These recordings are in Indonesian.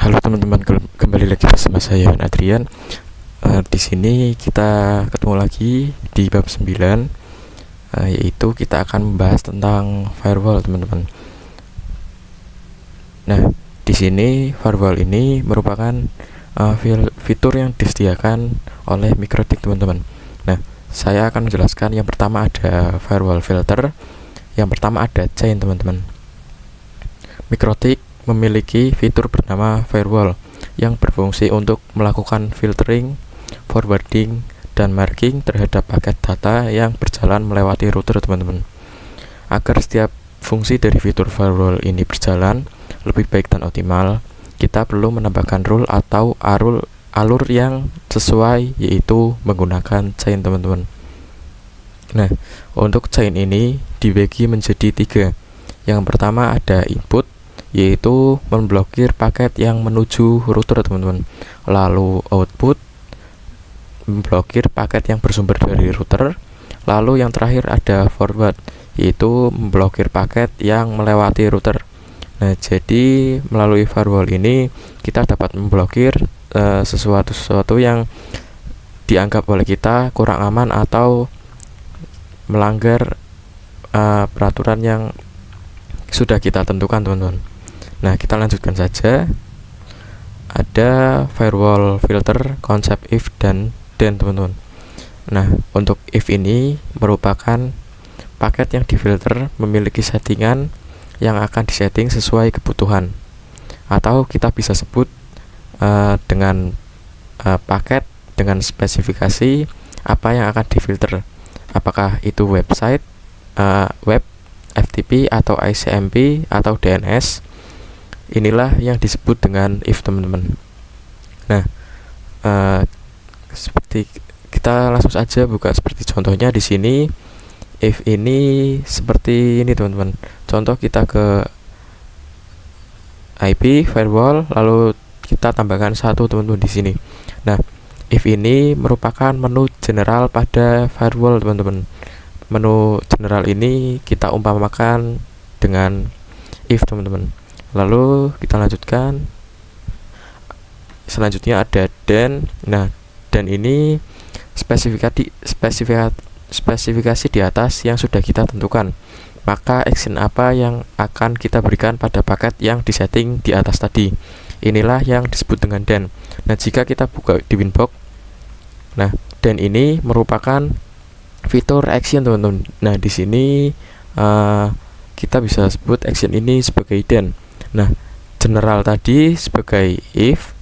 Halo teman-teman, kembali lagi bersama saya Adrian. Di sini kita ketemu lagi di bab 9, yaitu kita akan membahas tentang firewall, teman-teman. Nah, di sini firewall ini merupakan fitur yang disediakan oleh Mikrotik, teman-teman. Nah, saya akan menjelaskan. Yang pertama ada firewall filter, yang pertama ada chain, teman-teman. Mikrotik memiliki fitur bernama firewall yang berfungsi untuk melakukan filtering, forwarding, dan marking terhadap paket data yang berjalan melewati router, teman-teman. Agar setiap fungsi dari fitur firewall ini berjalan lebih baik dan optimal, kita perlu menambahkan rule atau alur yang sesuai, yaitu menggunakan chain, teman-teman. Nah, untuk chain ini dibagi menjadi 3. Yang pertama ada input, yaitu memblokir paket yang menuju router, teman-teman. Lalu output, memblokir paket yang bersumber dari router. Lalu yang terakhir ada forward, yaitu memblokir paket yang melewati router. Nah, jadi melalui firewall ini kita dapat memblokir sesuatu yang dianggap oleh kita kurang aman atau melanggar peraturan yang sudah kita tentukan, teman-teman. Nah, kita lanjutkan saja. Ada firewall filter, konsep if dan then, teman-teman. Nah, untuk if ini merupakan paket yang difilter memiliki settingan yang akan disetting sesuai kebutuhan, atau kita bisa sebut dengan paket dengan spesifikasi apa yang akan difilter, apakah itu website, web, FTP atau ICMP atau DNS. Inilah yang disebut dengan if, teman-teman. Nah, seperti kita langsung saja buka seperti contohnya di sini. If ini seperti ini, teman-teman. Contoh, kita ke IP firewall, lalu kita tambahkan 1, teman-teman, di sini. Nah, if ini merupakan menu general pada firewall, teman-teman. Menu general ini kita umpamakan dengan if, teman-teman. Lalu kita lanjutkan. Selanjutnya ada then. Nah, dan ini spesifikasi di atas yang sudah kita tentukan. Maka action apa yang akan kita berikan pada paket yang disetting di atas tadi. Inilah yang disebut dengan then. Nah, jika kita buka di Winbox, nah, then ini merupakan fitur action, teman-teman. Nah, di sini kita bisa sebut action ini sebagai then. Nah, general tadi sebagai if.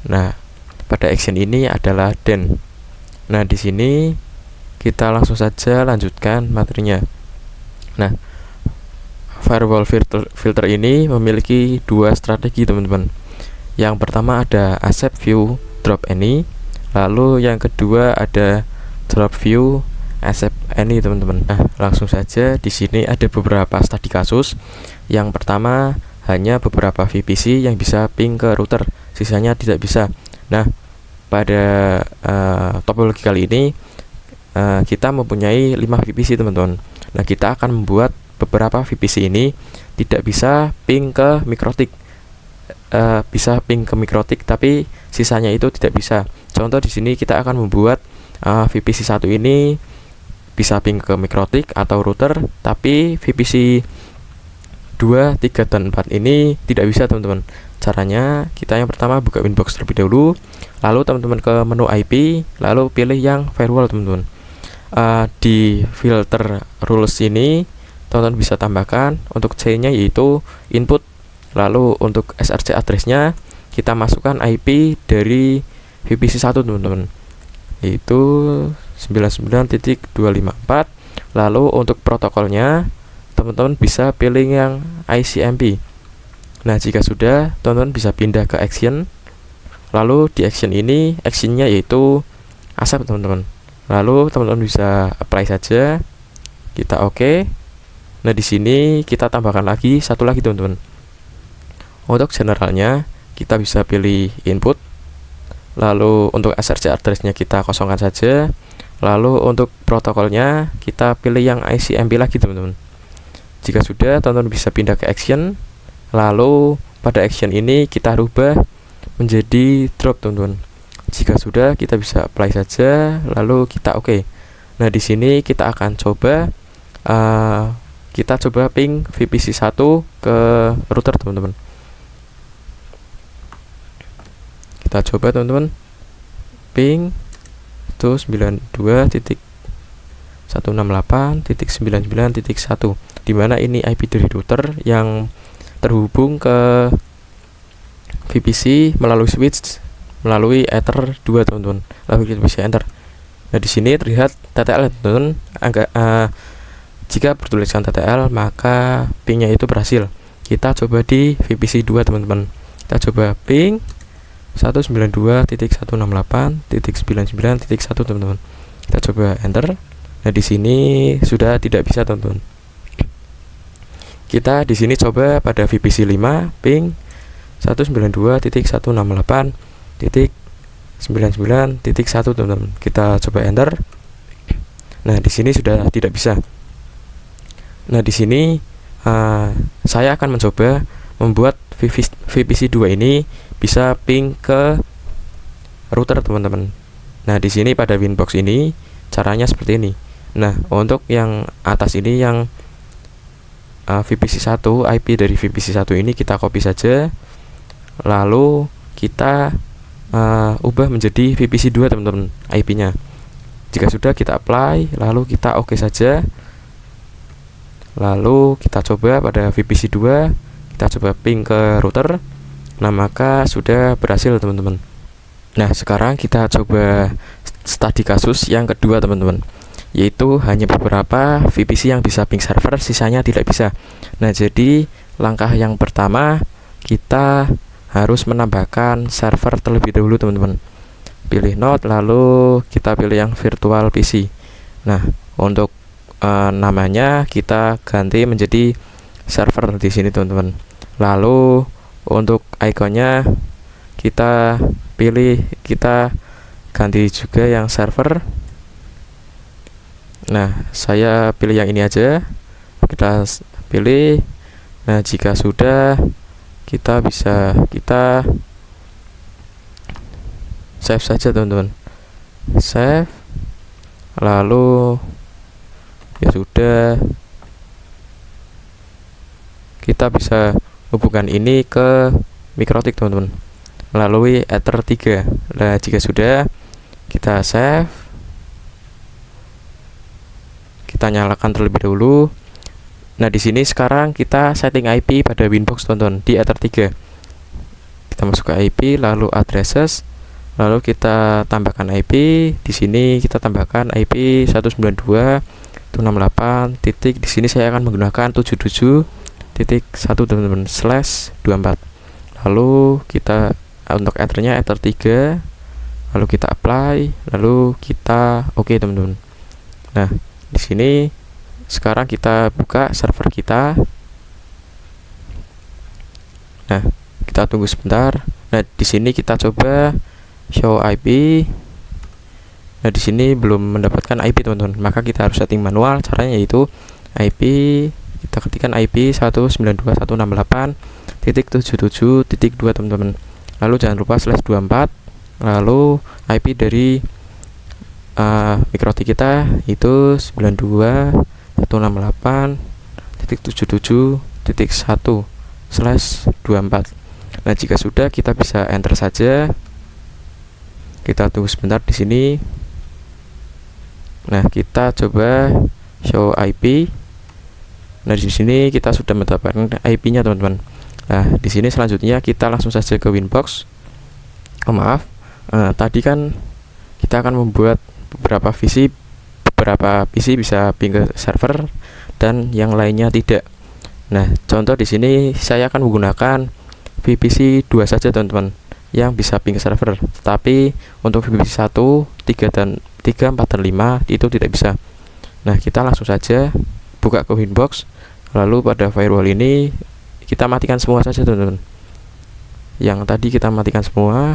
Nah, pada action ini adalah then. Nah, di sini kita langsung saja lanjutkan materinya. Nah, firewall filter ini memiliki 2 strategi, teman-teman. Yang pertama ada accept view drop any, lalu yang kedua ada drop view accept any, teman-teman. Nah, langsung saja di sini ada beberapa studi kasus. Yang pertama, hanya beberapa VPC yang bisa ping ke router, sisanya tidak bisa. Nah, pada topologi kali ini kita mempunyai 5 VPC, teman-teman. Nah, kita akan membuat beberapa VPC ini tidak bisa ping ke Mikrotik. Bisa ping ke Mikrotik, tapi sisanya itu tidak bisa. Contoh, di sini kita akan membuat VPC 1 ini bisa ping ke Mikrotik atau router, tapi VPC 2, 3, dan 4 ini tidak bisa, teman-teman. Caranya, kita yang pertama buka Winbox terlebih dahulu, lalu teman-teman ke menu IP, lalu pilih yang firewall, teman-teman. Di filter rules ini, teman-teman bisa tambahkan untuk chain-nya yaitu input, lalu untuk SRC address-nya kita masukkan IP dari VPC 1, teman-teman, yaitu 99.254. Lalu untuk protokolnya, teman-teman bisa pilih yang ICMP. Nah, jika sudah, teman-teman bisa pindah ke action. Lalu di action ini, actionnya yaitu accept, teman-teman. Lalu teman-teman bisa apply saja. Kita oke. Nah, di sini kita tambahkan lagi satu lagi, teman-teman. Untuk generalnya kita bisa pilih input. Lalu untuk SRC address-nya kita kosongkan saja. Lalu untuk protokolnya kita pilih yang ICMP lagi, teman-teman. Jika sudah, teman-teman bisa pindah ke action. Lalu pada action ini kita rubah menjadi drop teman-teman. Jika sudah, kita bisa apply saja, lalu kita oke. Nah, di sini kita akan coba ping VPC 1 ke router teman-teman. Kita coba teman-teman, ping 192.168.99.1, dimana ini IP dari router yang terhubung ke VPC melalui switch melalui Ether 2 teman-teman. Lalu kita bisa enter. Nah, di sini terlihat TTL teman-teman. Jika bertuliskan TTL, maka pingnya itu berhasil. Kita coba di VPC 2 teman-teman. Kita coba ping 192.168.99.1 teman-teman. Kita coba enter. Nah, di sini sudah tidak bisa teman-teman. Kita di sini coba pada VPC 5 ping 192.168.99.1 teman-teman. Kita coba enter. Nah, di sini sudah tidak bisa. Nah, di sini saya akan mencoba membuat VPC 2 ini bisa ping ke router teman-teman. Nah, di sini pada Winbox ini caranya seperti ini. Nah, untuk yang atas ini yang VPC 1, IP dari VPC 1 ini kita copy saja, lalu kita ubah menjadi VPC 2 teman-teman IP-nya. Jika sudah, kita apply, lalu kita oke saja. Lalu kita coba pada VPC 2, kita coba ping ke router. Nah, maka sudah berhasil teman-teman. Nah, sekarang kita coba studi kasus yang kedua teman-teman, yaitu hanya beberapa VPC yang bisa ping server, sisanya tidak bisa. Nah, jadi langkah yang pertama, kita harus menambahkan server terlebih dahulu teman-teman. Pilih node, lalu kita pilih yang virtual PC. Nah, untuk namanya kita ganti menjadi server di sini teman-teman. Lalu untuk ikonnya kita pilih, kita ganti juga yang server. Nah, saya pilih yang ini aja. Kita pilih. Nah, jika sudah, kita bisa save saja teman-teman. Save. Lalu ya sudah, kita bisa hubungkan ini ke Mikrotik teman-teman melalui Ether 3. Nah, jika sudah, kita save. Kita nyalakan terlebih dahulu. Nah, di sini sekarang kita setting IP pada Winbox teman-teman di Ether 3. Kita masuk ke IP, lalu addresses, lalu kita tambahkan IP. Di sini kita tambahkan IP 192.168. Di sini saya akan menggunakan 77.1 teman-teman /24. Lalu kita untuk Ethernya Ether 3, lalu kita apply, lalu kita oke teman-teman. Nah, di sini sekarang kita buka server kita. Nah, kita tunggu sebentar. Nah, di sini kita coba show IP. Nah, di sini belum mendapatkan IP teman-teman, maka kita harus setting manual. Caranya yaitu IP, kita ketikkan IP 192.168.77.2 teman-teman. Lalu jangan lupa /24. Lalu IP dari Mikrotik kita itu 192.168.77.1/24. Nah, jika sudah, kita bisa enter saja. Kita tunggu sebentar di sini. Nah, kita coba show IP. Nah, di sini kita sudah mendapatkan IP-nya teman-teman. Nah, di sini selanjutnya kita langsung saja ke Winbox. Tadi kan kita akan membuat beberapa PC bisa ping ke server dan yang lainnya tidak. Nah, contoh di sini saya akan menggunakan VPC 2 saja teman-teman yang bisa ping ke server. Tapi untuk VPC 1, 3, 4, dan 5 itu tidak bisa. Nah, kita langsung saja buka ke Winbox. Lalu pada firewall ini kita matikan semua saja teman-teman. Yang tadi kita matikan semua.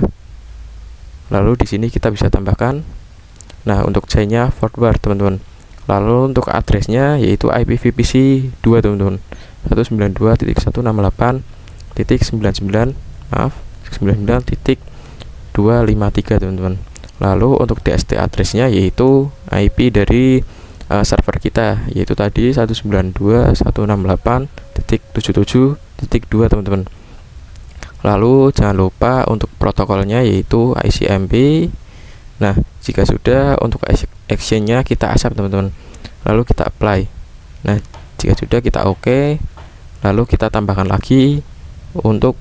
Lalu di sini kita bisa tambahkan. Nah, untuk chainnya forward teman-teman. Lalu untuk addressnya yaitu IP VPC 2 teman-teman, 192.168.99 192.253 teman-teman. Lalu untuk DST addressnya yaitu IP dari server kita, yaitu tadi 192.168.77.2 teman-teman. Lalu jangan lupa untuk protokolnya yaitu ICMP. Nah, jika sudah, untuk actionnya kita accept teman-teman, lalu kita apply. Nah, jika sudah, kita oke, lalu kita tambahkan lagi untuk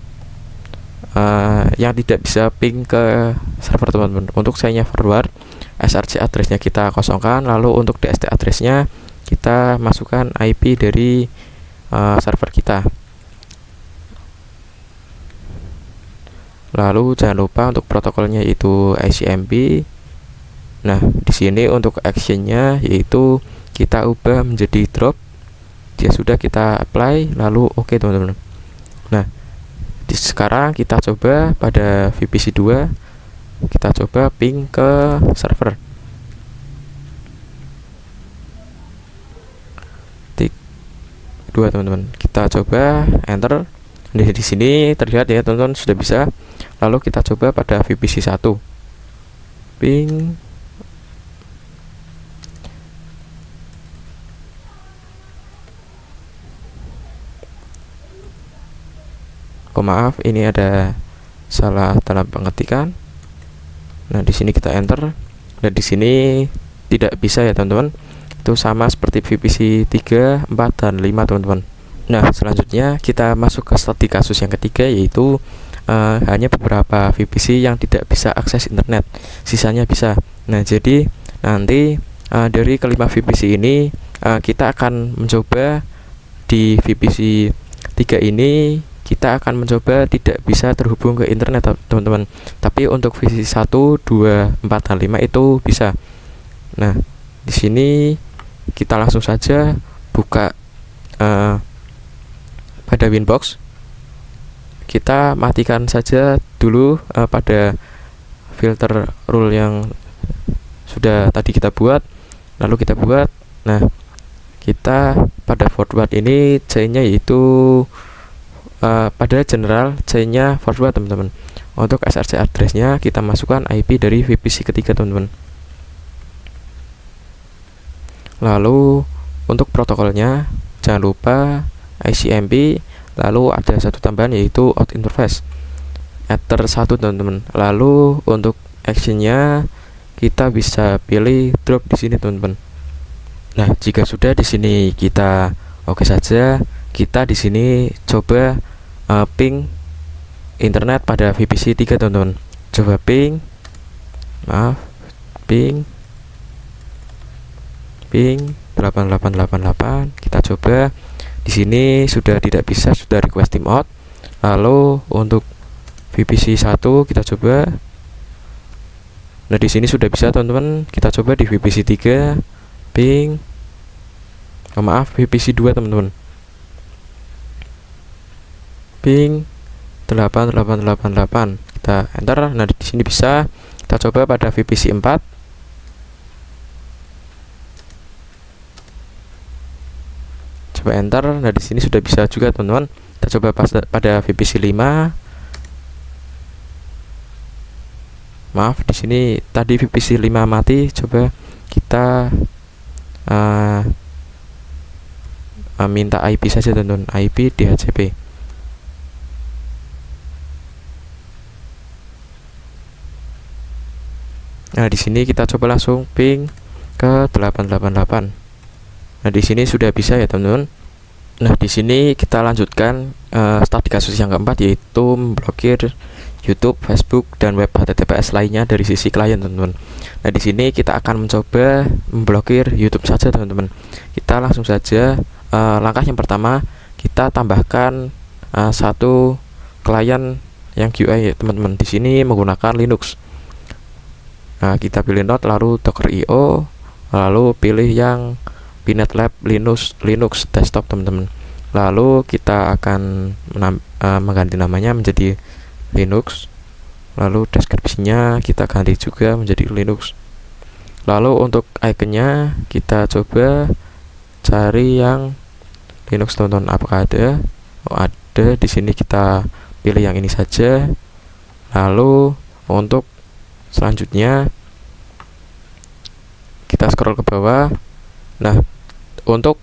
yang tidak bisa ping ke server teman-teman. Untuk saya forward, src addressnya kita kosongkan, lalu untuk dst addressnya kita masukkan IP dari server kita. Lalu jangan lupa untuk protokolnya yaitu ICMP. Nah, di sini untuk actionnya yaitu kita ubah menjadi drop. Jika sudah, kita apply, lalu oke teman-teman. Nah, sekarang kita coba pada VPC 2, kita coba ping ke server. Tik 2 teman-teman. Kita coba enter. Di sini terlihat ya teman-teman, sudah bisa. Lalu kita coba pada VPC 1, ping. Oh maaf, ini ada salah dalam pengetikan. Nah, di sini kita enter, dan di sini tidak bisa ya teman-teman. Itu sama seperti VPC 3, 4, dan 5 teman-teman. Nah, selanjutnya kita masuk ke studi kasus yang ketiga, yaitu hanya beberapa VPC yang tidak bisa akses internet, sisanya bisa. Nah, jadi nanti dari kelima VPC ini kita akan mencoba di VPC 3 ini kita akan mencoba tidak bisa terhubung ke internet teman-teman. Tapi untuk VPC 1, 2, 4, dan 5 itu bisa. Nah, di sini kita langsung saja buka pada Winbox. Kita matikan saja dulu pada filter rule yang sudah tadi kita buat, lalu kita buat. Nah, kita pada forward ini C-nya yaitu pada general C-nya forward teman-teman. Untuk src addressnya kita masukkan IP dari VPC ketiga teman-teman. Lalu untuk protokolnya jangan lupa ICMP. Lalu ada satu tambahan yaitu out interface ether 1 teman-teman. Lalu untuk actionnya kita bisa pilih drop di sini teman-teman. Nah, jika sudah di sini kita oke saja, kita di sini coba ping internet pada VPC 3 teman-teman. Coba ping, ping 8888. Kita coba. Di sini sudah tidak bisa, sudah request timeout. Lalu untuk VPC 1 kita coba. Nah, di sini sudah bisa teman-teman. Kita coba di VPC 3 ping. VPC 2 teman-teman. Ping 8888. Kita enter. Nah, di sini bisa. Kita coba pada VPC 4. Coba enter. Nah, di sini sudah bisa juga teman-teman. Kita coba pada VPC 5. Maaf, di sini tadi VPC 5 mati. Coba kita minta IP saja teman-teman, IP DHCP. Nah, di sini kita coba langsung ping ke 888. Nah, di sini sudah bisa ya teman-teman. Nah, di sini kita lanjutkan studi kasus yang keempat, yaitu memblokir YouTube, Facebook, dan web HTTPS lainnya dari sisi klien teman-teman. Nah, di sini kita akan mencoba memblokir YouTube saja teman-teman. Kita langsung saja langkah yang pertama, kita tambahkan satu klien yang GUI ya teman-teman. Di sini menggunakan Linux. Nah, kita pilih node, lalu docker.io, lalu pilih yang PNetLab Linux desktop teman-teman. Lalu kita akan mengganti namanya menjadi Linux. Lalu deskripsinya kita ganti juga menjadi Linux. Lalu untuk iconnya kita coba cari yang Linux teman-teman. Apakah ada? Oh, ada. Di sini kita pilih yang ini saja. Lalu untuk selanjutnya kita scroll ke bawah. Nah, untuk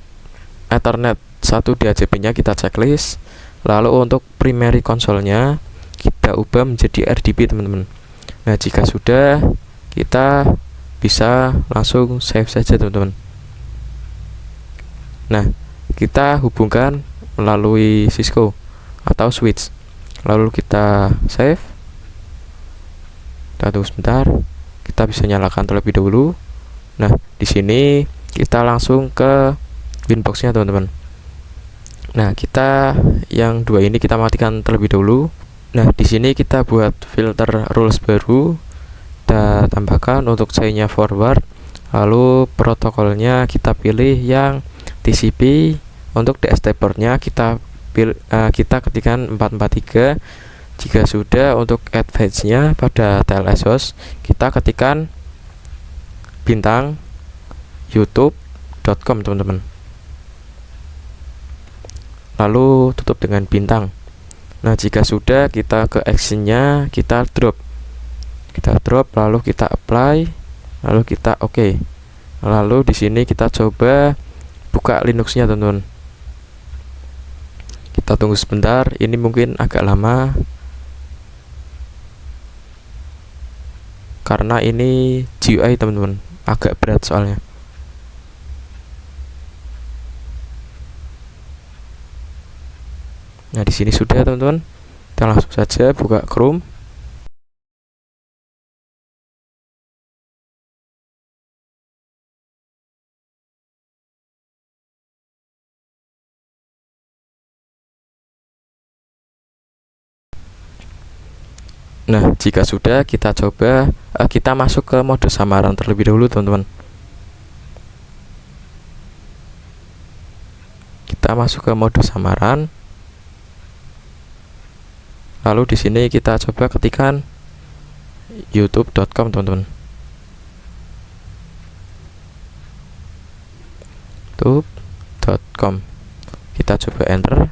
Ethernet 1 DHCP-nya kita checklist. Lalu untuk primary konsolnya kita ubah menjadi RDP, teman-teman. Nah, jika sudah, kita bisa langsung save saja, teman-teman. Nah, kita hubungkan melalui Cisco atau switch. Lalu kita save. Kita tunggu sebentar. Kita bisa nyalakan terlebih dahulu. Nah, di sini kita langsung ke Winbox-nya, teman-teman. Nah, kita yang dua ini kita matikan terlebih dahulu. Nah, di sini kita buat filter rules baru. Kita tambahkan untuk chain-nya forward. Lalu protokolnya kita pilih yang TCP. Untuk DST port-nya kita ketikkan 443. Jika sudah, untuk advance-nya pada TLS host kita ketikkan bintang youtube.com, teman-teman. Lalu tutup dengan bintang. Nah, jika sudah, kita ke action-nya kita drop. Lalu kita apply, lalu kita oke. Lalu di sini kita coba buka Linux-nya, teman-teman. Kita tunggu sebentar, ini mungkin agak lama karena ini GUI, teman-teman, agak berat soalnya. Nah, di sini sudah, teman-teman. Kita langsung saja buka Chrome. Nah, jika sudah, kita coba kita masuk ke mode samaran terlebih dahulu, teman-teman. Kita masuk ke mode samaran. Lalu di sini kita coba ketikkan youtube.com, teman-teman. youtube.com. Kita coba enter.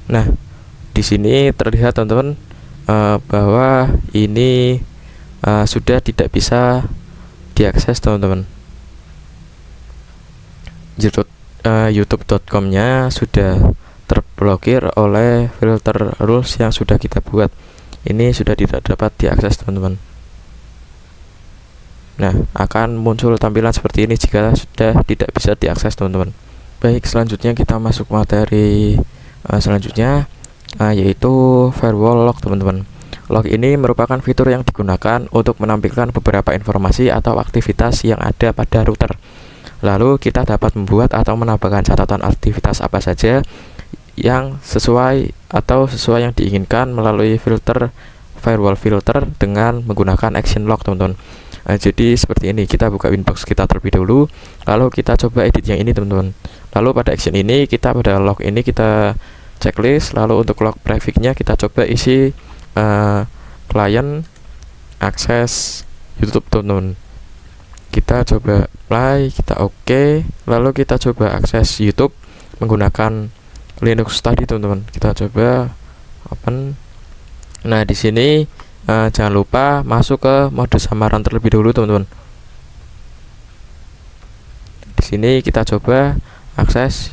Nah, di sini terlihat, teman-teman, bahwa ini sudah tidak bisa diakses, teman-teman. youtube.com-nya sudah terblokir oleh filter rules yang sudah kita buat. Ini sudah tidak dapat diakses, teman-teman. Nah, akan muncul tampilan seperti ini jika sudah tidak bisa diakses, teman-teman. Baik, selanjutnya kita masuk materi selanjutnya, yaitu firewall log, teman-teman. Log ini merupakan fitur yang digunakan untuk menampilkan beberapa informasi atau aktivitas yang ada pada router. Lalu kita dapat membuat atau menambahkan catatan aktivitas apa saja yang sesuai yang diinginkan melalui firewall filter dengan menggunakan action log, teman-teman. Jadi seperti ini, kita buka Winbox kita terlebih dahulu, lalu kita coba edit yang ini, teman-teman. Lalu pada action ini, pada log ini kita checklist. Lalu untuk log prefix-nya kita coba isi client akses YouTube, teman-teman. Kita coba apply, kita oke. Lalu kita coba akses YouTube menggunakan Linux tadi, teman-teman. Kita coba open. Nah, di sini jangan lupa masuk ke mode samaran terlebih dahulu, teman-teman. Di sini kita coba akses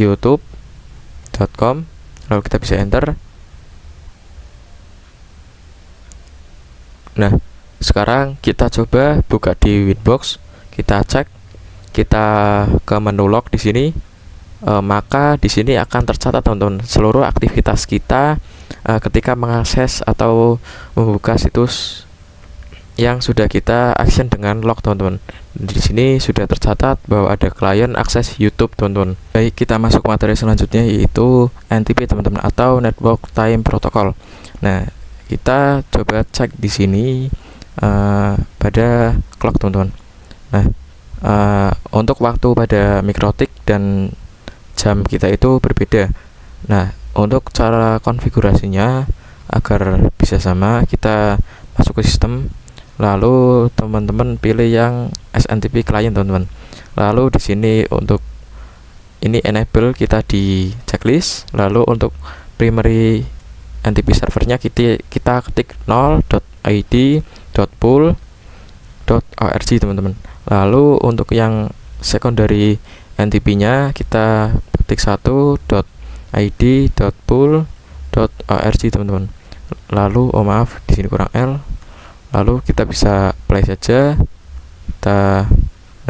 youtube.com. Lalu kita bisa enter. Nah, sekarang kita coba buka di Winbox. Kita cek, kita ke menu log di sini. Maka di sini akan tercatat, teman-teman, seluruh aktivitas kita ketika mengakses atau membuka situs yang sudah kita action dengan log, teman-teman. Di sini sudah tercatat bahwa ada klien akses YouTube, teman-teman. Baik, kita masuk ke materi selanjutnya, yaitu NTP, teman-teman, atau Network Time Protocol. Nah, kita coba cek di sini pada clock, teman-teman. Nah, untuk waktu pada mikrotik dan jam kita itu berbeda. Nah, untuk cara konfigurasinya agar bisa sama, kita masuk ke sistem, lalu teman-teman pilih yang SNTP client, teman-teman. Lalu di sini untuk ini enable kita di checklist. Lalu untuk primary NTP servernya kita ketik 0.id.pool.org teman-teman. Lalu untuk yang secondary NTP nya kita ketik 1.id.pool.org teman-teman. Lalu maaf di sini kurang L. Lalu kita bisa play saja. Nah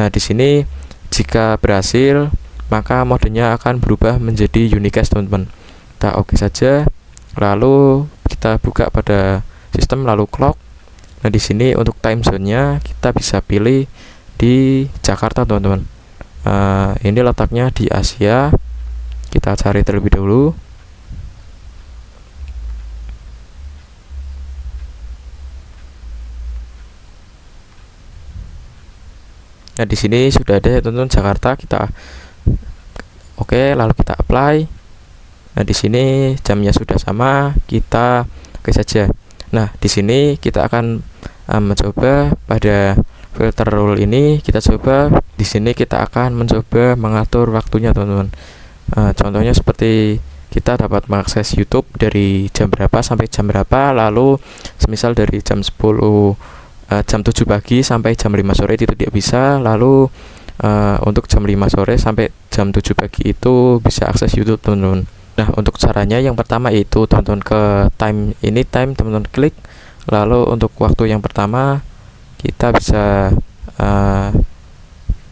di sini jika berhasil maka modenya akan berubah menjadi unicast teman-teman. Kita oke saja. Lalu kita buka pada sistem lalu clock. Nah di sini untuk time zone-nya kita bisa pilih di Jakarta teman-teman. Ini letaknya di Asia. Kita cari terlebih dahulu. Nah di sini sudah ada teman-teman Jakarta. Kita oke, lalu kita apply. Nah di sini jamnya sudah sama, kita oke saja. Nah di sini kita akan mencoba pada filter rule ini. Kita coba di sini kita akan mencoba mengatur waktunya teman-teman. Contohnya seperti kita dapat mengakses YouTube dari jam berapa sampai jam berapa, lalu semisal dari jam 7 pagi sampai jam 5 sore itu tidak bisa. Lalu untuk jam 5 sore sampai jam 7 pagi itu bisa akses YouTube teman-teman. Nah untuk caranya yang pertama itu teman-teman ke time ini, teman-teman klik. Lalu untuk waktu yang pertama kita bisa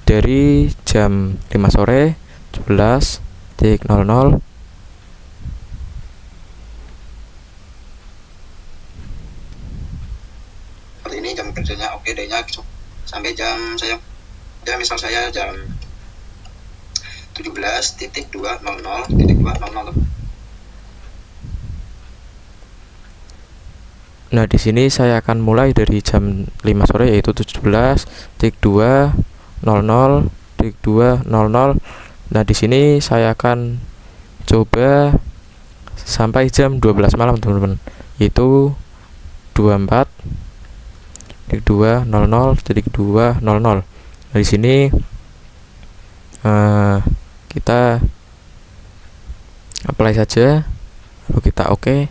dari jam 5 sore 11.00 ini jam kerjanya oke deh nya sampai jam misal saya jam 17.200.200. Nah di sini saya akan mulai dari jam 5 sore yaitu 17.200.200. Nah di sini saya akan coba sampai jam 12 malam teman-teman, yaitu 24.200.200. Nah di sini kita apply saja, lalu kita oke.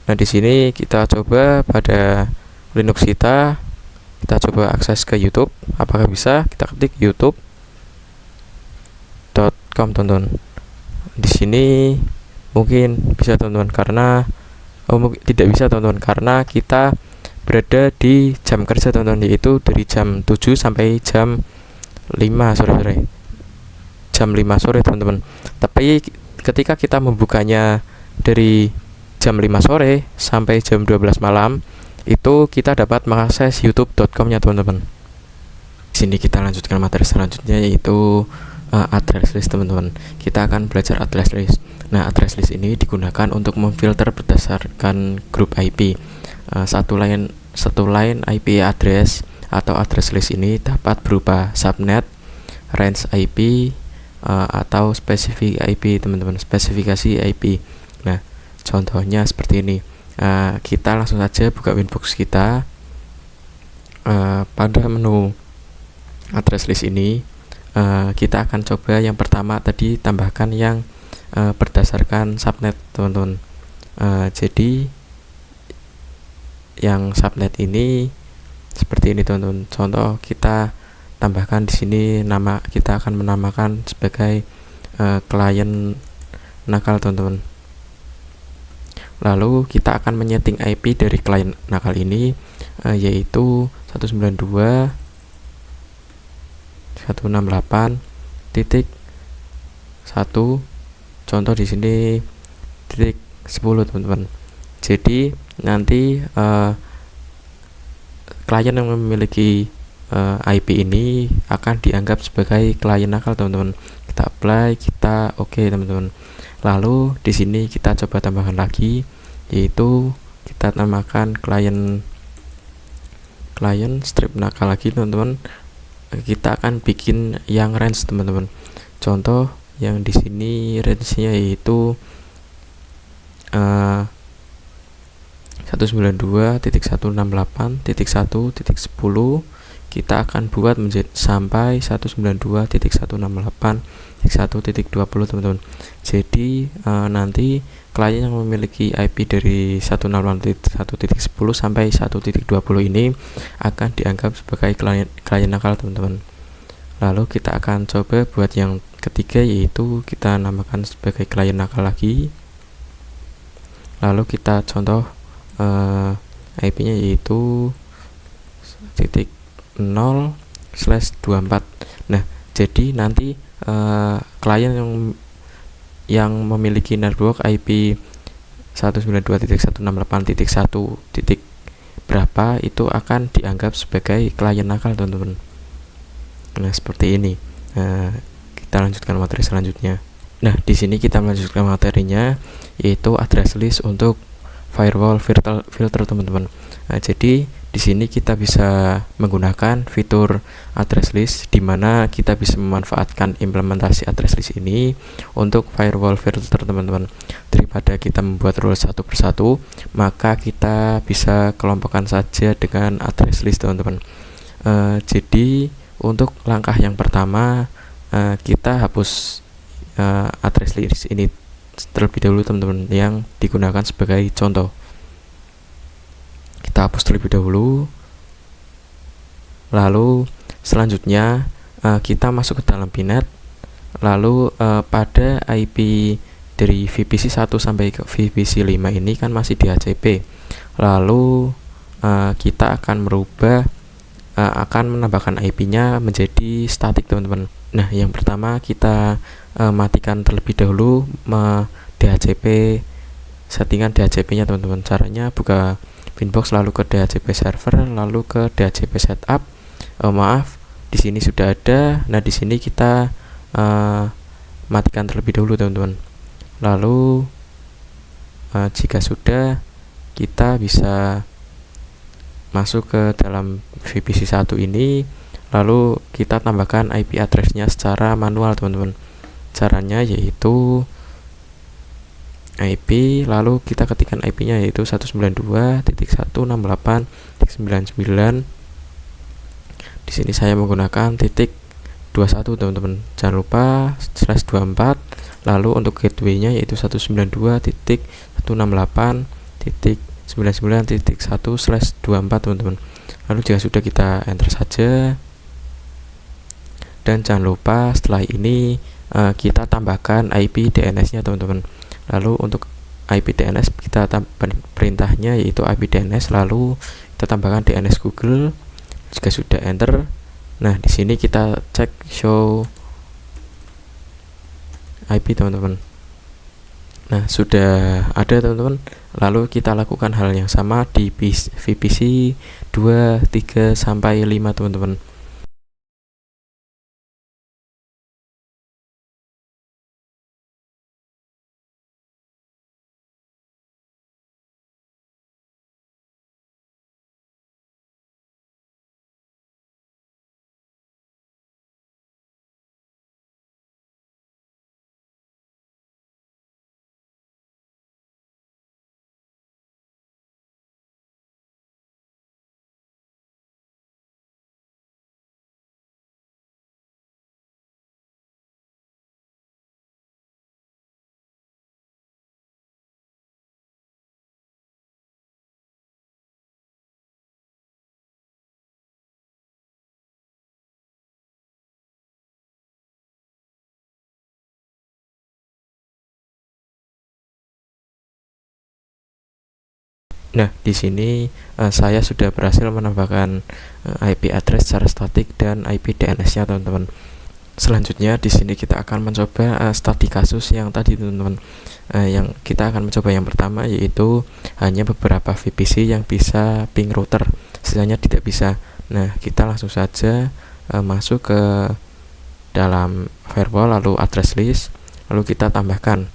Nah di sini kita coba pada Linux kita coba akses ke YouTube, apakah bisa? Kita ketik youtube.com teman-teman. Di sini mungkin bisa teman-teman karena tidak bisa teman-teman karena kita berada di jam kerja teman-teman, yaitu dari jam 7 sampai jam 5 sore. Jam 5 sore teman-teman. Tapi ketika kita membukanya dari jam 5 sore sampai jam 12 malam itu kita dapat mengakses youtube.com-nya teman-teman. Di sini kita lanjutkan materi selanjutnya yaitu address list teman-teman. Kita akan belajar address list. Nah, address list ini digunakan untuk memfilter berdasarkan grup IP. Satu line IP address atau address list ini dapat berupa subnet, range IP, atau spesifik IP teman-teman, spesifikasi IP. Nah, contohnya seperti ini. Kita langsung saja buka Winbox kita. Pada menu address list ini kita akan coba yang pertama tadi tambahkan yang berdasarkan subnet teman-teman. Jadi yang subnet ini seperti ini teman-teman. Contoh kita tambahkan di sini nama, kita akan menamakan sebagai klien nakal teman-teman. Lalu kita akan menyeting IP dari klien nakal ini yaitu 192.168.1. Contoh di sini titik 10 teman-teman. Jadi nanti klien yang memiliki IP ini akan dianggap sebagai klien nakal teman-teman. Kita apply, kita oke teman-teman. Lalu di sini kita coba tambahkan lagi, yaitu kita namakan klien strip nakal lagi teman-teman. Kita akan bikin yang range teman-teman. Contoh yang di sini range-nya yaitu 192.168.1.10. Kita akan buat menjadi sampai 192.168.1.20 teman-teman. Jadi nanti klien yang memiliki IP dari 168.1.10 sampai 1.20 ini akan dianggap sebagai klien nakal, teman-teman. Lalu kita akan coba buat yang ketiga, yaitu kita namakan sebagai klien nakal lagi. Lalu kita contoh IP-nya yaitu 0/24. Nah, jadi nanti klien yang memiliki network IP 192.168.1 berapa itu akan dianggap sebagai klien nakal, teman-teman. Nah, seperti ini. Kita lanjutkan materi selanjutnya. Nah, di sini kita melanjutkan materinya, yaitu address list untuk firewall filter, teman-teman. Nah, jadi di sini kita bisa menggunakan fitur address list, di mana kita bisa memanfaatkan implementasi address list ini untuk firewall filter, teman-teman. Daripada kita membuat rule satu persatu, maka kita bisa kelompokkan saja dengan address list, teman-teman. Jadi untuk langkah yang pertama, kita hapus address list ini terlebih dahulu, teman-teman, yang digunakan sebagai contoh. Kita hapus terlebih dahulu. Lalu selanjutnya kita masuk ke dalam VNet. Lalu pada IP dari VPC 1 sampai ke VPC 5 ini kan masih DHCP. Lalu kita akan menambahkan IP-nya menjadi statik, teman-teman. Nah, yang pertama kita matikan terlebih dahulu DHCP, settingan DHCP-nya, teman-teman. Caranya buka Winbox, lalu ke DHCP server, lalu ke DHCP setup. Di sini sudah ada. Nah, di sini kita matikan terlebih dahulu, teman-teman. Lalu jika sudah, kita bisa masuk ke dalam VPC 1 ini, lalu kita tambahkan IP address-nya secara manual, teman-teman. Caranya yaitu IP, lalu kita ketikkan IP-nya yaitu 192.168.99. Di sini saya menggunakan .21, teman-teman. Jangan lupa /24. Lalu untuk gateway-nya yaitu 192.168.99.1/24, teman-teman. Lalu jika sudah, kita enter saja. Dan jangan lupa setelah ini kita tambahkan IP DNS-nya, teman-teman. Lalu untuk IP DNS kita perintahnya yaitu IP DNS, lalu kita tambahkan DNS Google. Jika sudah, enter. Nah, di sini kita cek show IP, teman-teman. Nah, sudah ada, teman-teman. Lalu kita lakukan hal yang sama di VPC 2, 3 sampai 5, teman-teman. Nah, di sini saya sudah berhasil menambahkan IP address secara statik dan IP DNS-nya, teman-teman. Selanjutnya di sini kita akan mencoba studi kasus yang tadi, teman-teman. Yang kita akan mencoba yang pertama yaitu hanya beberapa VPC yang bisa ping router, sisanya tidak bisa. Nah, kita langsung saja masuk ke dalam firewall, lalu address list, lalu kita tambahkan.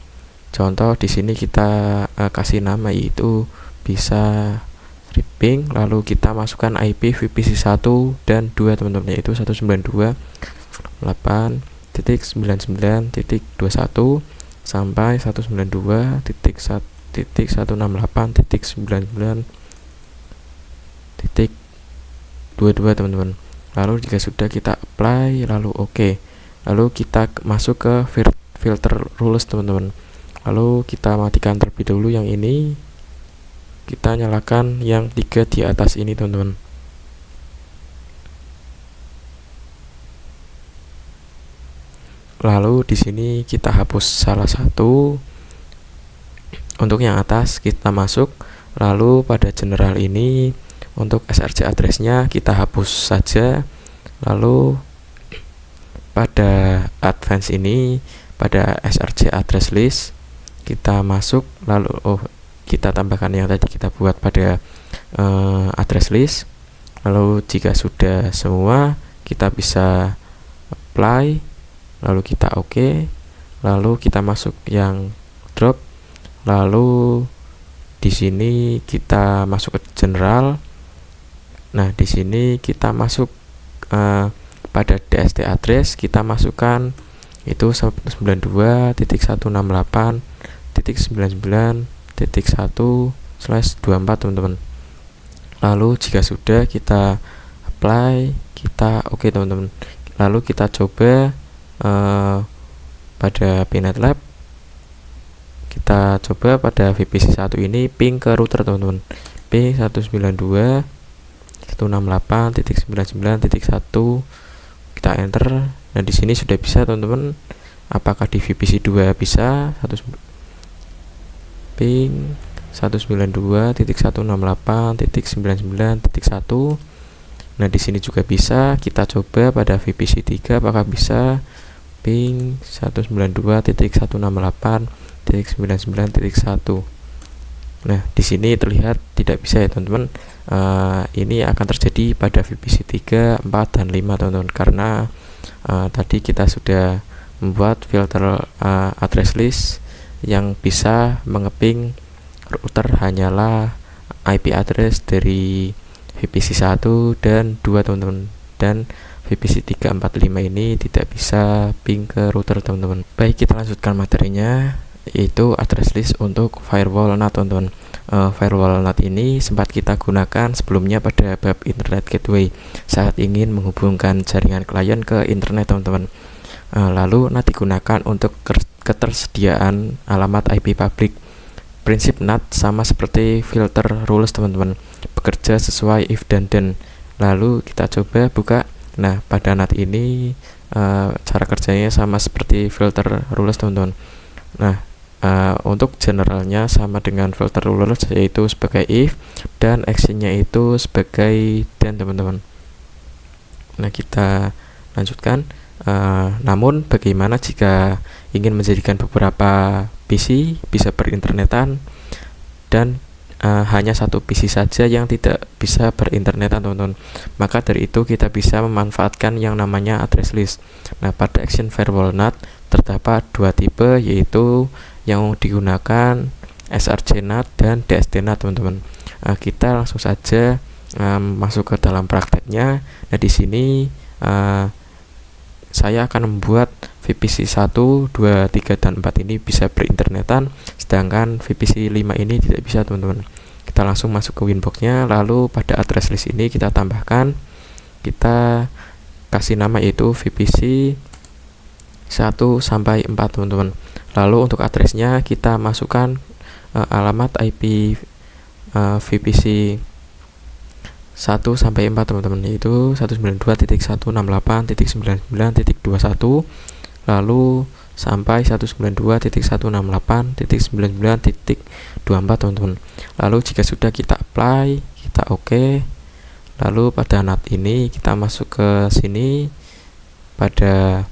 Contoh di sini kita kasih nama yaitu bisa stripping, lalu kita masukkan IP VPC 1 dan 2, teman-teman, yaitu 192.8.99.21 sampai 192.168.99.22, teman-teman. Lalu jika sudah, kita apply, lalu oke. Lalu kita masuk ke filter rules, teman-teman. Lalu kita matikan terlebih dahulu yang ini, kita nyalakan yang 3 di atas ini teman-teman. Lalu di sini kita hapus salah satu. Untuk yang atas kita masuk, lalu pada general ini untuk src address-nya kita hapus saja. Lalu pada advance ini, pada src address list kita masuk, lalu kita tambahkan yang tadi kita buat pada address list. Lalu jika sudah semua, kita bisa apply, lalu kita oke, lalu kita masuk yang drop, lalu di sini kita masuk ke general. Nah, di sini kita masuk pada dst address, kita masukkan itu 92.168.99.1/24 teman-teman. Lalu jika sudah, kita apply, kita oke teman-teman. Lalu kita coba pada Pinet Lab, kita coba pada VPC 1 ini ping ke router teman-teman, ping 192.168.99.1, kita enter. Nah, di sini sudah bisa teman-teman. Apakah di VPC 2 bisa? Ping 192.168.99.1. Nah, di sini juga bisa. Kita coba pada VPC 3 apakah bisa. Ping 192.168.99.1. Nah, di sini terlihat tidak bisa ya teman-teman. Ini akan terjadi pada VPC 3, 4, dan 5 teman-teman, karena tadi kita sudah membuat filter address list yang bisa mengeping router hanyalah IP address dari VPC 1 dan 2 teman-teman, dan VPC 3, 4, 5 ini tidak bisa ping ke router teman-teman. Baik, kita lanjutkan materinya, yaitu address list untuk firewall NAT teman-teman. Firewall NAT ini sempat kita gunakan sebelumnya pada bab internet gateway saat ingin menghubungkan jaringan klien ke internet teman-teman. Lalu NAT digunakan untuk ketersediaan alamat IP public. Prinsip NAT sama seperti filter rules teman-teman, bekerja sesuai if dan then. Lalu kita coba buka. Nah, pada NAT ini cara kerjanya sama seperti filter rules teman-teman. Nah, untuk generalnya sama dengan filter rules, yaitu sebagai if dan actionnya itu sebagai then teman-teman. Nah, kita lanjutkan. Namun bagaimana jika ingin menjadikan beberapa PC bisa berinternetan dan hanya satu PC saja yang tidak bisa berinternetan teman-teman? Maka dari itu kita bisa memanfaatkan yang namanya address list. Nah, pada Action Firewall NAT terdapat dua tipe, yaitu yang digunakan src NAT dan dst NAT teman-teman. Kita langsung saja masuk ke dalam prakteknya. Nah, di sini saya akan membuat VPC 1, 2, 3, dan 4 ini bisa berinternetan, sedangkan VPC 5 ini tidak bisa teman-teman. Kita langsung masuk ke winboxnya, lalu pada address list ini kita tambahkan, kita kasih nama yaitu VPC 1 sampai 4 teman-teman. Lalu untuk addressnya kita masukkan alamat IP VPC 1 sampai 4 teman-teman, yaitu 192.168.99.21 lalu sampai 192.168.99.24 teman-teman. Lalu jika sudah, kita apply, kita oke. Lalu pada NAT ini kita masuk ke sini pada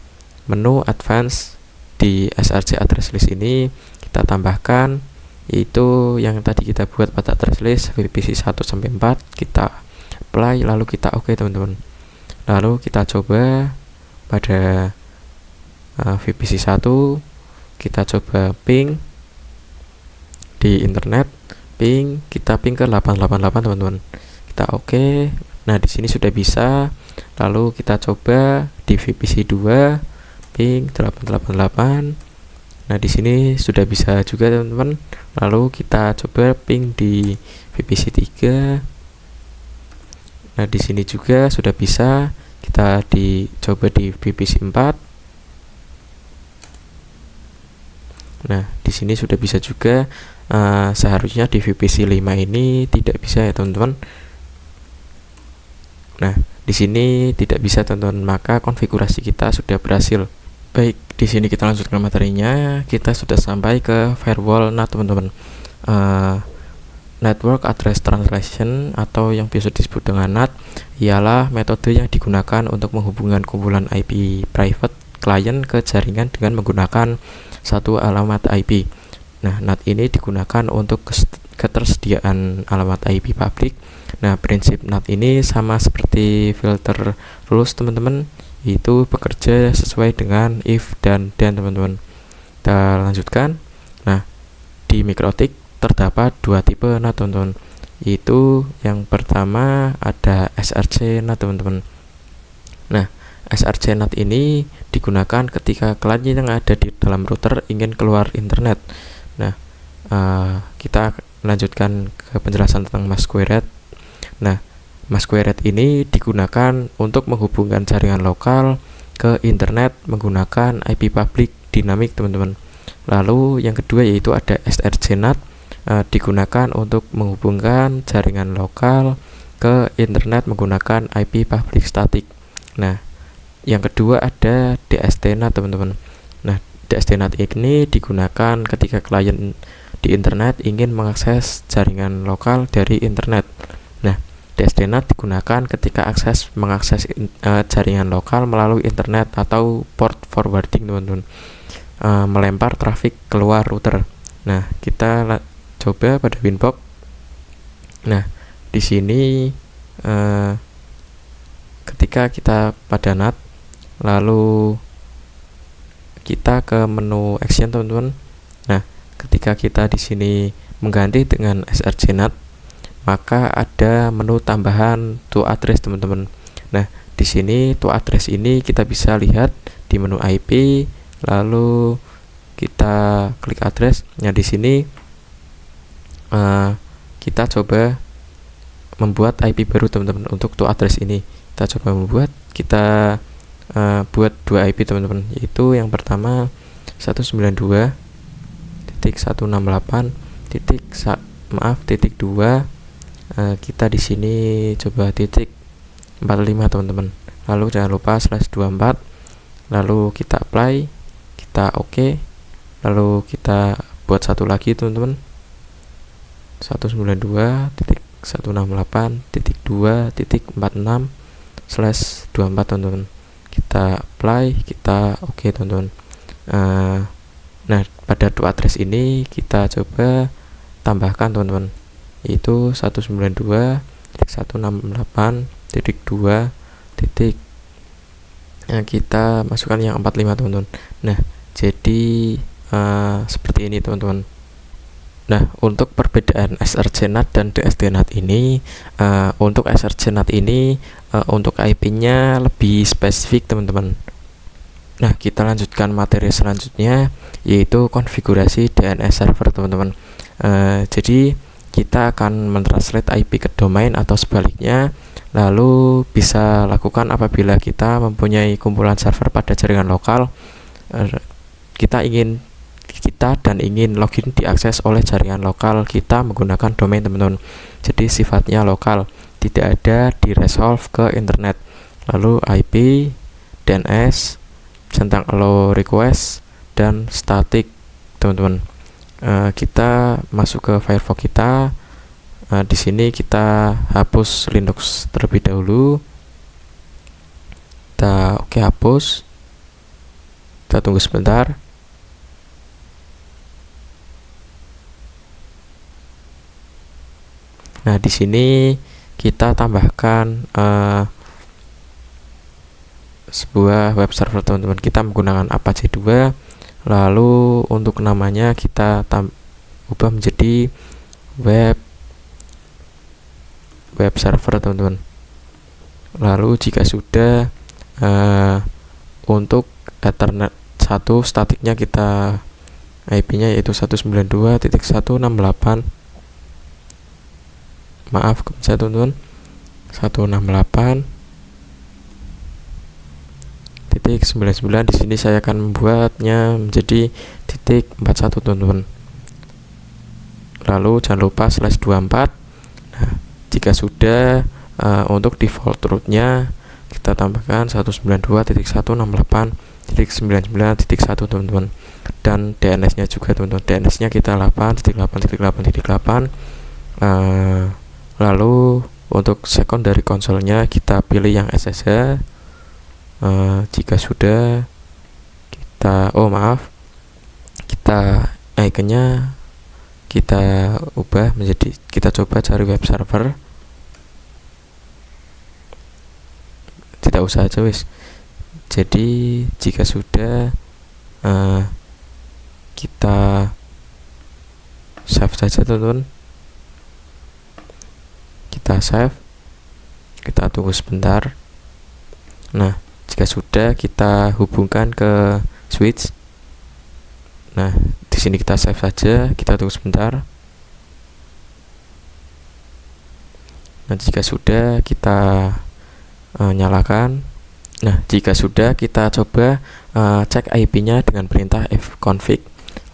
menu advance. Di src address list ini kita tambahkan yaitu yang tadi kita buat pada address list VPC 1 sampai 4, kita apply, lalu kita oke teman-teman. Lalu kita coba pada VPC 1, kita coba ping di internet, kita ping ke 888 teman-teman. Kita oke. Nah, di sini sudah bisa. Lalu kita coba di VPC 2 ping 888. Nah, di sini sudah bisa juga teman-teman. Lalu kita coba ping di VPC 3. Nah, di sini juga sudah bisa. Kita coba di VPC 4. Nah, di sini sudah bisa juga. seharusnya di VPC 5 ini tidak bisa ya teman-teman. Nah, di sini tidak bisa teman-teman, maka konfigurasi kita sudah berhasil. Baik, di sini kita lanjutkan materinya. Kita sudah sampai ke firewall NAT teman-teman. Network Address Translation atau yang biasa disebut dengan NAT ialah metode yang digunakan untuk menghubungkan kumpulan IP private client ke jaringan dengan menggunakan satu alamat IP. Nah, NAT ini digunakan untuk ketersediaan alamat IP publik. Nah, prinsip NAT ini sama seperti filter rules teman-teman, itu bekerja sesuai dengan if dan then teman-teman. Kita lanjutkan. Nah, di MikroTik terdapat dua tipe NAT teman-teman. Itu yang pertama ada SRC NAT teman-teman. Nah, SRC NAT ini digunakan ketika klien yang ada di dalam router ingin keluar internet. Nah, kita lanjutkan ke penjelasan tentang masquerade. Nah, masquerade ini digunakan untuk menghubungkan jaringan lokal ke internet menggunakan IP public dinamik teman-teman. Lalu yang kedua yaitu ada SRC NAT, digunakan untuk menghubungkan jaringan lokal ke internet menggunakan IP public static. Nah, yang kedua ada DST NAT teman-teman. Nah, DST NAT ini digunakan ketika klien di internet ingin mengakses jaringan lokal dari internet. Nah, DST NAT digunakan ketika mengakses jaringan lokal melalui internet atau port forwarding teman-teman, melempar trafik keluar router. Nah, kita coba pada Winbox. Nah, di sini ketika kita pada NAT, lalu kita ke menu action teman-teman. Nah, ketika kita di sini mengganti dengan SRC NAT, maka ada menu tambahan to address teman-teman. Nah, di sini to address ini kita bisa lihat di menu IP, lalu kita klik address. Nah, di sini kita coba membuat IP baru teman-teman untuk to address ini. Kita coba membuat, kita buat dua IP teman-teman, yaitu yang pertama 192.168.2. Kita di sini coba titik 45 teman-teman. Lalu jangan lupa /24. Lalu kita apply, kita oke. Lalu kita buat satu lagi teman-teman, 192.168.2.46/24 teman-teman. Kita apply, kita oke teman-teman. Nah, pada to address ini kita coba tambahkan teman-teman, yaitu 192.168.2. Kita masukkan yang 45 teman-teman. Nah, jadi seperti ini teman-teman. Nah, untuk perbedaan SRC NAT dan DST NAT ini, untuk SRC NAT ini untuk IP-nya lebih spesifik teman-teman. Nah, kita lanjutkan materi selanjutnya, yaitu konfigurasi DNS server teman-teman. Jadi kita akan mentranslate IP ke domain atau sebaliknya, lalu bisa lakukan apabila kita mempunyai kumpulan server pada jaringan lokal. Kita ingin login diakses oleh jaringan lokal kita menggunakan domain teman-teman. Jadi sifatnya lokal, tidak ada di resolve ke internet. Lalu IP, DNS, centang allow request, dan static teman-teman. Kita masuk ke Firefox kita. Di sini kita hapus Linux terlebih dahulu. Kita oke hapus. Kita tunggu sebentar. Nah, di sini kita tambahkan sebuah web server teman-teman. Kita menggunakan Apache 2. Lalu untuk namanya kita ubah menjadi web server teman-teman. Lalu jika sudah, untuk Ethernet 1 statiknya kita IP-nya yaitu 192.168. Maaf kepencet teman-teman, 168.99. Di sini saya akan membuatnya menjadi .41 teman-teman. lalu jangan lupa /24. Nah, jika sudah, untuk default rootnya kita tambahkan 192.168.99.1 teman-teman, dan DNS nya juga teman-teman. DNS nya kita 8.8.8.8. Lalu untuk secondary konsolnya kita pilih yang SSH. Jika sudah, kita iconnya kita ubah menjadi, kita coba cari web server. Tidak usah aja wis. Jadi jika sudah, kita save saja teman-teman. Kita save, kita tunggu sebentar. Nah, jika sudah, kita hubungkan ke switch. Nah, di sini kita save saja, kita tunggu sebentar. Nah, jika sudah, kita nyalakan. Nah, jika sudah, kita coba cek IP-nya dengan perintah fconfig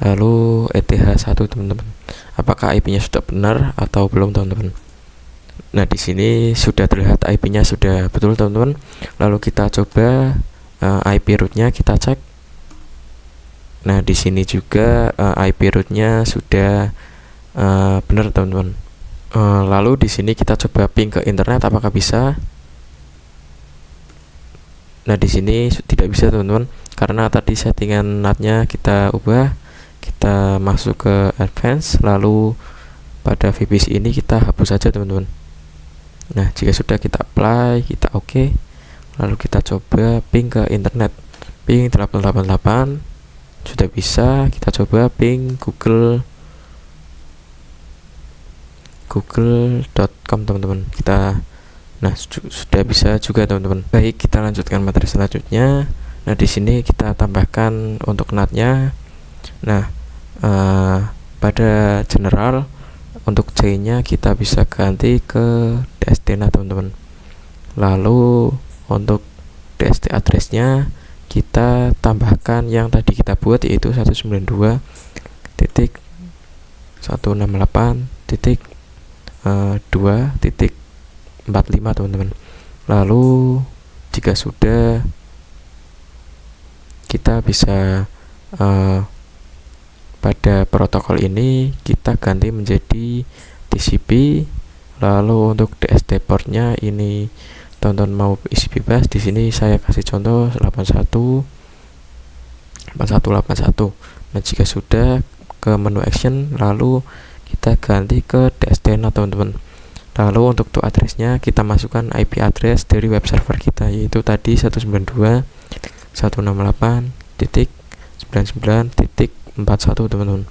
lalu eth1 teman-teman. Apakah IP-nya sudah benar atau belum teman-teman? Nah, di sini sudah terlihat IP-nya sudah betul teman-teman. Lalu kita coba IP root-nya kita cek. Nah, di sini juga IP root-nya sudah benar teman-teman. Lalu di sini kita coba ping ke internet, apakah bisa? Nah, di sini tidak bisa teman-teman, karena tadi settingan NAT-nya kita ubah. Kita masuk ke advance, lalu pada VPC ini kita hapus saja teman-teman. Nah, jika sudah, kita apply, kita oke. Lalu kita coba ping ke internet, ping 888 sudah bisa. Kita coba ping google.com teman-teman. Nah, sudah bisa juga teman-teman. Baik, kita lanjutkan materi selanjutnya. Nah, di sini kita tambahkan untuk NAT-nya. Nah, pada general untuk C-nya kita bisa ganti ke DST NAT teman-teman. Lalu untuk DST address-nya kita tambahkan yang tadi kita buat, yaitu 192.168.2.45 teman-teman. Lalu jika sudah, kita bisa pada protokol ini kita ganti menjadi TCP. Lalu untuk DST portnya ini teman-teman mau isi bebas. Di sini saya kasih contoh 81. Nah, jika sudah, ke menu action, lalu kita ganti ke DST NAT teman-teman. Lalu untuk to address-nya kita masukkan IP address dari web server kita, yaitu tadi 192.168.99.41 teman-teman.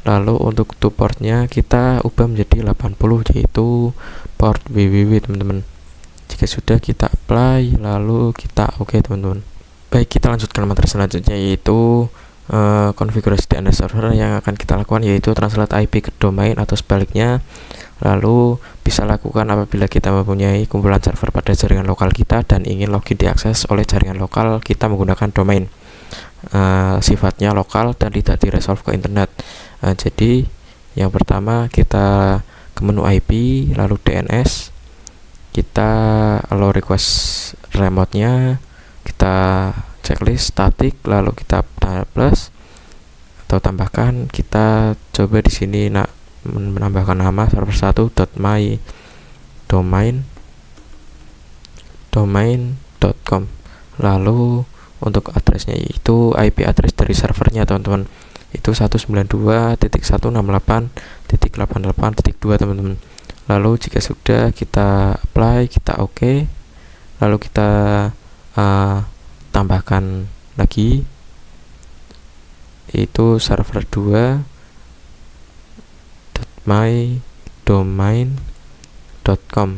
Lalu untuk to port-nya kita ubah menjadi 80, yaitu port www teman-teman. Jika sudah, kita apply, lalu kita oke teman-teman. Baik, kita lanjutkan materi selanjutnya, yaitu konfigurasi DNS server. Yang akan kita lakukan yaitu translate IP ke domain atau sebaliknya. Lalu bisa lakukan apabila kita mempunyai kumpulan server pada jaringan lokal kita dan ingin login diakses oleh jaringan lokal kita menggunakan domain. Sifatnya lokal dan tidak diresolve ke internet. Jadi yang pertama, kita ke menu IP, lalu DNS, kita allow request remote-nya, kita checklist static, lalu kita plus atau tambahkan. Kita coba di sini menambahkan nama server 1.my domain.com. Lalu untuk addressnya itu IP address dari servernya teman-teman, itu 192.168.88.2 teman-teman. Lalu jika sudah, kita apply, kita oke. Lalu kita tambahkan lagi, yaitu server 2.mydomain.com.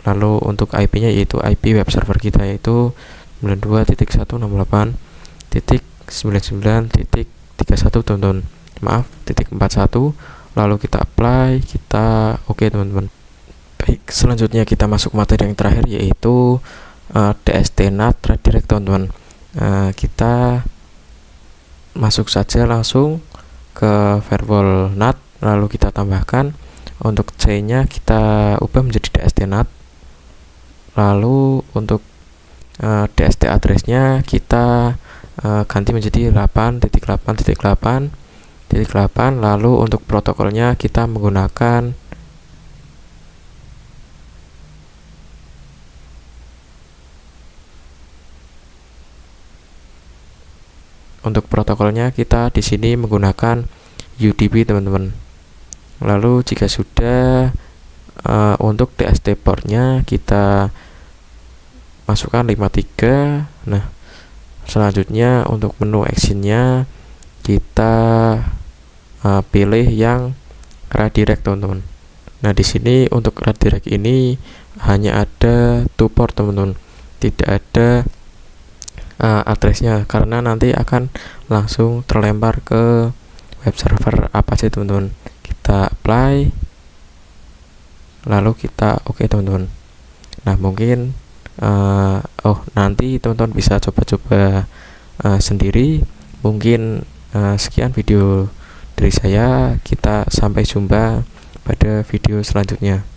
Lalu untuk IP-nya yaitu IP web server kita, yaitu 92.168.99.31 teman-teman. Maaf, .41. Lalu kita apply, kita oke teman-teman. Baik, selanjutnya kita masuk materi yang terakhir, yaitu DST NAT redirect teman-teman. Kita masuk saja langsung ke firewall NAT. lalu kita tambahkan. Untuk C-nya kita ubah menjadi DST-NAT. Lalu untuk DST address-nya kita ganti menjadi 8.8.8.8. Lalu untuk protokolnya kita menggunakan di sini menggunakan UDP teman-teman. Lalu jika sudah, untuk DST portnya kita masukkan 53. Nah, selanjutnya untuk menu actionnya kita pilih yang redirect teman-teman. Nah, di sini untuk redirect ini hanya ada to port teman-teman, tidak ada addressnya, karena nanti akan langsung terlempar ke web server Apache teman-teman. Kita apply, lalu kita oke teman-teman. Nah, mungkin nanti teman-teman bisa coba-coba sendiri. Mungkin sekian video dari saya. Kita sampai jumpa pada video selanjutnya.